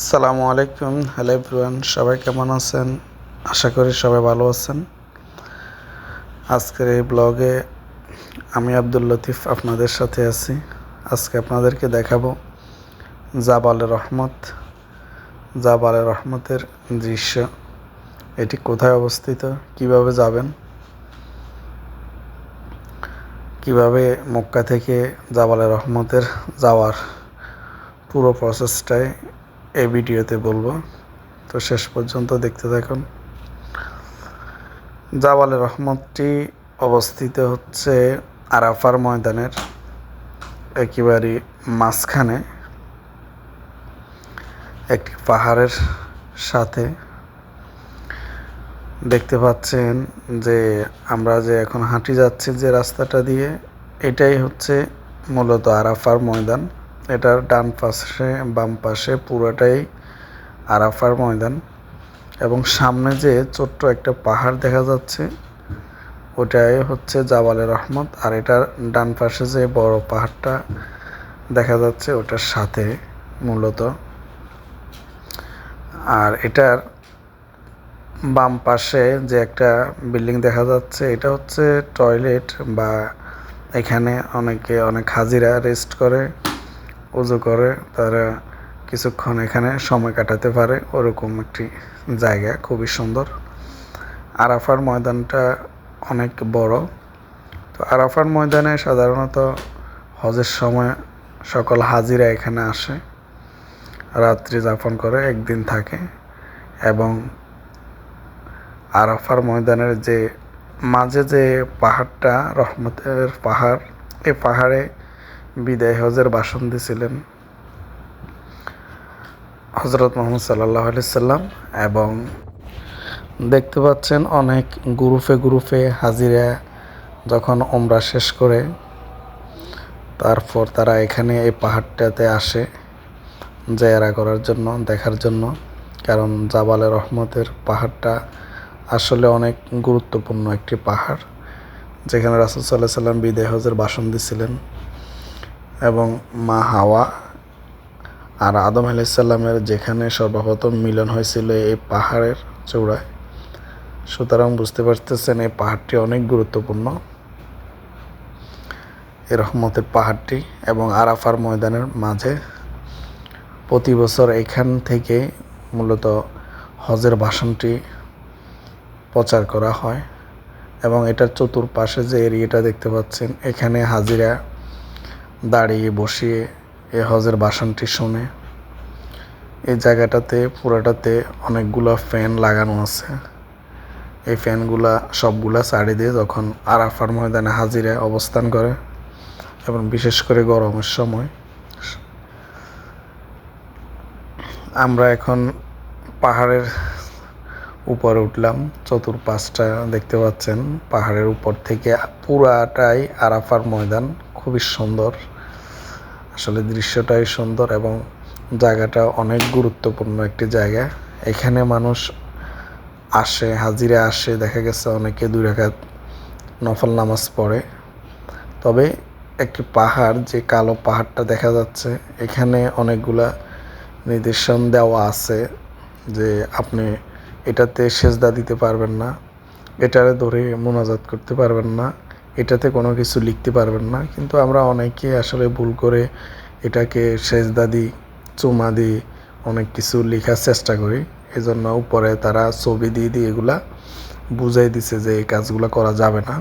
আসসালামু আলাইকুম। Hello everyone, সবাই কেমন আছেন? আশা করি সবাই ভালো আছেন। আজকের এই ব্লগে আমি আব্দুল লতিফ আপনাদের সাথে আছি। আজকে আপনাদেরকে দেখাবো জাবালে রহমত। জাবালে রহমতের দৃশ্য। এটি কোথায় অবস্থিত, কিভাবে যাবেন, কিভাবে মক্কা থেকে জাবালে রহমতের যাওয়ার পুরো প্রসেসটাই এই ভিডিওতে বলবো। তো শেষ পর্যন্ত দেখতে থাকুন। জাবালে রহমতটি অবস্থিত হচ্ছে আরাফার ময়দানের একেবারে মাঝখানে একটি পাহাড়ের সাথে। দেখতে পাচ্ছেন যে আমরা যে এখন হাঁটি যাচ্ছি যে রাস্তাটা দিয়ে, এটাই হচ্ছে মূলত আরাফার ময়দান। এটার ডান পাশে বাম পাশে পুরোটাই আরাফার ময়দান, এবং সামনে যে ছোট্ট একটা পাহাড় দেখা যাচ্ছে ওটাই হচ্ছে জাবালে রহমত। আর এটার ডান পাশে যে বড় পাহাড়টা দেখা যাচ্ছে ওটার সাথে মূলত। আর এটার বাম পাশে যে একটা বিল্ডিং দেখা যাচ্ছে এটা হচ্ছে টয়লেট, বা এখানে অনেক হাজিরা রেস্ট করে, উজু করে, তারা কিছুক্ষণ এখানে সময় কাটাতে পারে, ওরকম একটি জায়গা, খুবই সুন্দর। আরাফার ময়দানটা অনেক বড়। তো আরাফার ময়দানে সাধারণত হজের সময় সকল হাজিরা এখানে আসে, রাত্রি যাপন করে, একদিন থাকে। এবং আরাফার ময়দানের যে মাঝে যে পাহাড়টা রহমতের পাহাড়, এই পাহাড়ে বিদায় হজের ভাষণ দিয়েছিলেন হজরত মুহাম্মদ সাল্লাল্লাহু আলাইহি সাল্লাম। এবং দেখতে পাচ্ছেন অনেক গ্রুপে হাজিরা যখন ওমরা শেষ করে তারপর তারা এখানে এই পাহাড়টাতে আসে জিয়ারা করার জন্য, দেখার জন্য। কারণ জাবালে রহমতের পাহাড়টা আসলে অনেক গুরুত্বপূর্ণ একটি পাহাড়, যেখানে রাসূল সাল্লাল্লাহু আলাইহি সাল্লাম বিদায় হজের ভাষণ দিয়েছিলেন, এবং মা হাওয়া আর আদম আলাইহিস সালামের যেখানে সর্বপ্রথম মিলন হয়েছিল এই পাহাড়ের চূড়ায়। সুতরাং বুঝতে পারতেছেন এই পাহাড়টি অনেক গুরুত্বপূর্ণ, এই রহমতের পাহাড়টি। এবং আরাফার ময়দানের মাঝে প্রতি বছর এখান থেকে মূলত হজের ভাষণটি প্রচার করা হয়। এবং এটার চতুর্পাশে যে এরিয়াটা দেখতে পাচ্ছেন, এখানে হাজিরা দাঁড়িয়ে বসিয়ে এই হজের ভাষণটি শোনে। এই জায়গাটাতে পুরাটাতে অনেকগুলো ফ্যান লাগানো আছে। এই ফ্যানগুলা সবগুলা সাইডে দিয়ে যখন আরাফার ময়দানে হাজিরা অবস্থান করে, এবং বিশেষ করে গরমের সময়। আমরা এখন পাহাড়ের উপরে উঠলাম। চতুর্পাশটা দেখতে পাচ্ছেন, পাহাড়ের উপর থেকে পুরাটাই আরাফার ময়দান। খুবই সুন্দর, আসলে দৃশ্যটাই সুন্দর, এবং জায়গাটা অনেক গুরুত্বপূর্ণ একটি জায়গা। এখানে মানুষ আসে, হাজিরা আসে, দেখা গেছে অনেকে 2 রাকাত নফল নামাজ পড়ে। তবে একটি পাহাড়, যে কালো পাহাড়টা দেখা যাচ্ছে, এখানে অনেকগুলা নির্দেশন দেওয়া আছে যে আপনি এটাতে সেজদা দিতে পারবেন না, এটারে ধরে মোনাজাত করতে পারবেন না, এটাতে কোনো কিছু লিখতে পারবেন না। কিন্তু আমরা অনেকে আসলে ভুল করে এটাকে সেজদা দিই, চুমা দিই, অনেক কিছু লেখার চেষ্টা করি। এজন্য উপরে তারা ছবি দিয়ে এগুলা বুঝাই দিছে যে এই কাজগুলো করা যাবে না।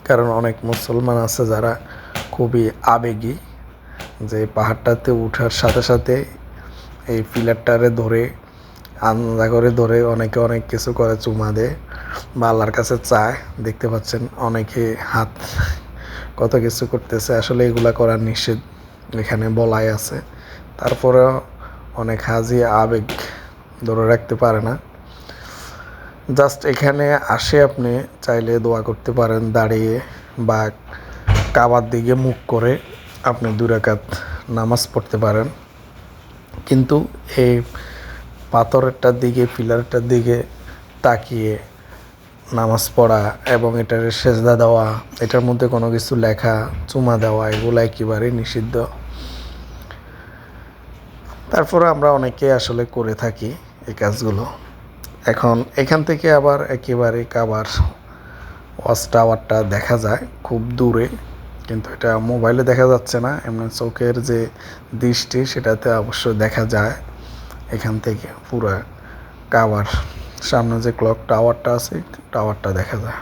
কারণ অনেক মুসলমান আছে যারা খুবই আবেগী, যে পাহাড়টাতে ওঠার সাথে সাথে এই পিলারটারে ধরে আন্দা করে ধরে অনেকে অনেক কিছু করে, চুমা দেয় বা আল্লাহর কাছে চায়। দেখতে পাচ্ছেন অনেকে হাত কত কিছু করতেছে। আসলে এগুলা করার নিষেধ এখানে বলাই আছে। তারপরেও অনেক হাজি আবেগ ধরে রাখতে পারে না। জাস্ট এখানে আসে আপনি চাইলে দোয়া করতে পারেন দাঁড়িয়ে, বা কাবার দিকে মুখ করে আপনি 2 রাকাত নামাজ পড়তে পারেন। কিন্তু এই পাথরেরটার দিকে, পিলারটার দিকে তাকিয়ে নামাজ পড়া এবং এটার সেজদা দেওয়া, এটার মধ্যে কোনো কিছু লেখা, চুমা দেওয়া, এগুলো একেবারেই নিষিদ্ধ। তারপরে আমরা অনেকে আসলে করে থাকি এই কাজগুলো। এখন এখান থেকে আবার একেবারে কাবার ওয়াচ টাওয়ারটা দেখা যায় খুব দূরে, কিন্তু এটা মোবাইলে দেখা যাচ্ছে না, এমনি চোখের যে দৃষ্টি সেটাতে অবশ্যই দেখা যায়। এখান থেকে পুরা কাবার সামনে যে ক্লক টাওয়ারটা আছে টাওয়ারটা দেখা যায়।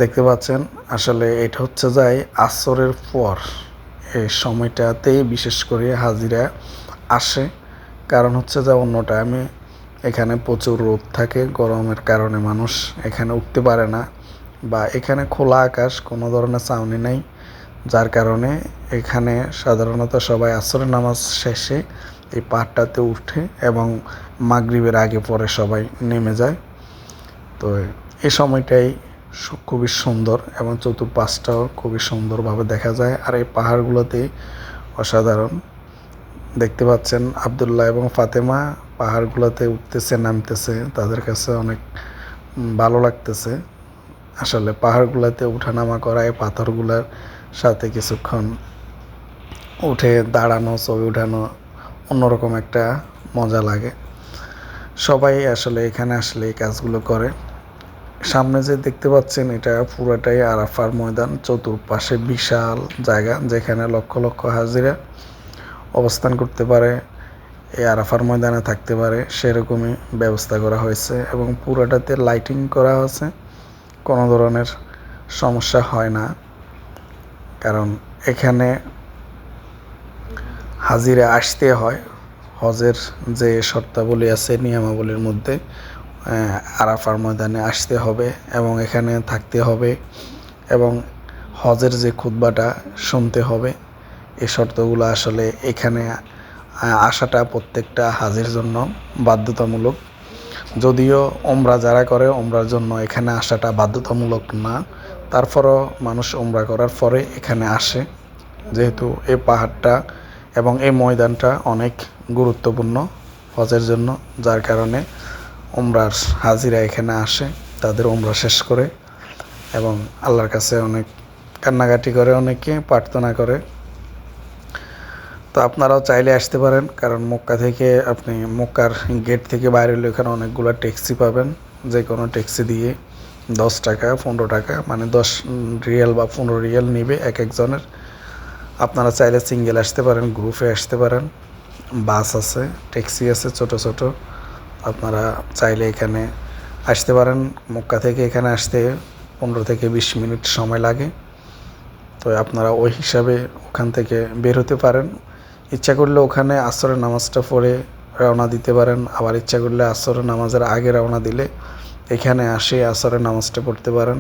দেখতে পাচ্ছেন আসলে এটা হচ্ছে যাই আসরের পর এই সময়টাতেই বিশেষ করে হাজিরা আসে। কারণ হচ্ছে যে অন্য টাইমে এখানে প্রচুর রোদ থাকে, গরমের কারণে মানুষ এখানে উঠতে পারে না, বা এখানে খোলা আকাশ, কোনো ধরনের ছাউনি নেই, যার কারণে এখানে সাধারণত সবাই আসরের নামাজ শেষে এই পাহাড়টাতে উঠে এবং মাগরিবের আগে পরে সবাই নেমে যায়। তো এই সময়টাই খুবই সুন্দর এবং চতুর্পাশটাও খুবই সুন্দরভাবে দেখা যায়। আর এই পাহাড়গুলোতে অসাধারণ দেখতে পাচ্ছেন আবদুল্লাহ এবং ফাতেমা পাহাড়গুলোতে উঠতেছে নামতেছে, তাদের কাছে অনেক ভালো লাগতেছে। আসলে পাহাড়গুলোতে উঠানামা করা, এই পাথরগুলোর সাথে কিছুক্ষণ উঠে দাঁড়ানো, ছবি উঠানো অন্যরকম একটা মজা লাগে। সবাই আসলে এখানে আসলে এই কাজগুলো করে। সামনে যে দেখতে পাচ্ছেন এটা পুরাটাই আরাফার ময়দান, চতুর্পাশে বিশাল জায়গা যেখানে লক্ষ লক্ষ হাজিরা অবস্থান করতে পারে, এই আরাফার ময়দানে থাকতে পারে, সেরকমই ব্যবস্থা করা হয়েছে এবং পুরাটাতে লাইটিং করা হয়েছে। কোনো ধরনের সমস্যা হয় না, কারণ এখানে হাজিরা আসতে হয়। হজের যে শর্তাবলী আছে নিয়মাবলীর মধ্যে আরাফার ময়দানে আসতে হবে এবং এখানে থাকতে হবে এবং হজের যে খুতবাটা শুনতে হবে। এই শর্তগুলো আসলে এখানে আসাটা প্রত্যেকটা হাজির জন্য বাধ্যতামূলক। যদিও ওমরা যারা করে ওমরার জন্য এখানে আসাটা বাধ্যতামূলক না, তারপরও মানুষ ওমরা করার পরে এখানে আসে, যেহেতু এই পাহাড়টা এবং এই ময়দানটা অনেক গুরুত্বপূর্ণ হজের জন্য, যার কারণে ওমরার হাজিরা এখানে আসে, তাদের ওমরা শেষ করে এবং আল্লাহর কাছে অনেক কান্নাকাটি করে, অনেকে প্রার্থনা করে। তো আপনারাও চাইলে আসতে পারেন, কারণ মক্কা থেকে আপনি মক্কার গেট থেকে বাইরে হলে এখানে অনেকগুলো ট্যাক্সি পাবেন, যে কোনো ট্যাক্সি দিয়ে 10 টাকা 15 টাকা মানে 10 রিয়াল বা 15 রিয়াল নিবে এক একজনের। আপনারা চাইলে সিঙ্গেল আসতে পারেন, গ্রুপে আসতে পারেন, বাস আছে, ট্যাক্সি আছে ছোট ছোট। আপনারা চাইলে এখানে আসতে পারেন। মক্কা থেকে এখানে আসতে 15 থেকে 20 মিনিট সময় লাগে। তো আপনারা ওই হিসাবে ওখান থেকে বের হতে পারেন। ইচ্ছা করলে ওখানে আসরের নামাজটা পড়ে রওনা দিতে পারেন, আবার ইচ্ছা করলে আসরের নামাজের আগে রওনা দিলে এখানে আসে আসরের নামাজটা পড়তে পারেন।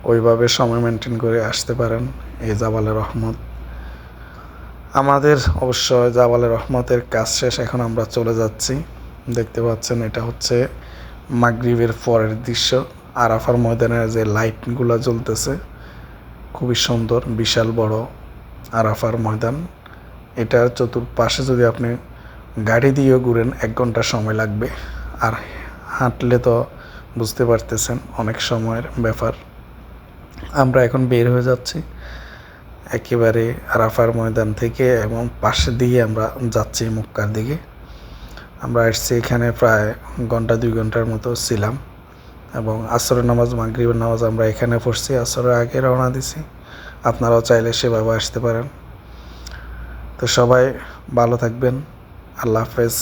ওইভাবে সময় মেনটেন করে আসতে পারেন। এই জাবালে রহমত আমাদের অবশ্য জাবালে রহমতের কাজ শেষ, এখন আমরা চলে যাচ্ছি। দেখতে পাচ্ছেন এটা হচ্ছে মাগরিবের পরের দৃশ্য। আরাফার ময়দানের যে লাইটগুলো জ্বলতেছে খুবই সুন্দর, বিশাল বড় আরাফার ময়দান। এটার চতুর্পাশে যদি আপনি গাড়ি দিয়েও ঘুরেন 1 ঘন্টা সময় লাগবে, আর হাঁটলে তো বুঝতে পারতেছেন অনেক সময়ের ব্যাপার। আমরা এখন বের হয়ে যাচ্ছি একেবারে আরাফার ময়দান থেকে এবং পাশে দিয়ে আমরা যাচ্ছি মক্কার দিকে। আমরা আসছি এখানে প্রায় 1-2 ঘন্টার মতো ছিলাম এবং আসরের নামাজ মাগরিবের নামাজ আমরা এখানে পড়ছি, আসরের আগে রওনা দিছি। আপনারাও চাইলে সেভাবে আসতে পারেন। তো সবাই ভালো থাকবেন, আল্লাহ হাফেজ।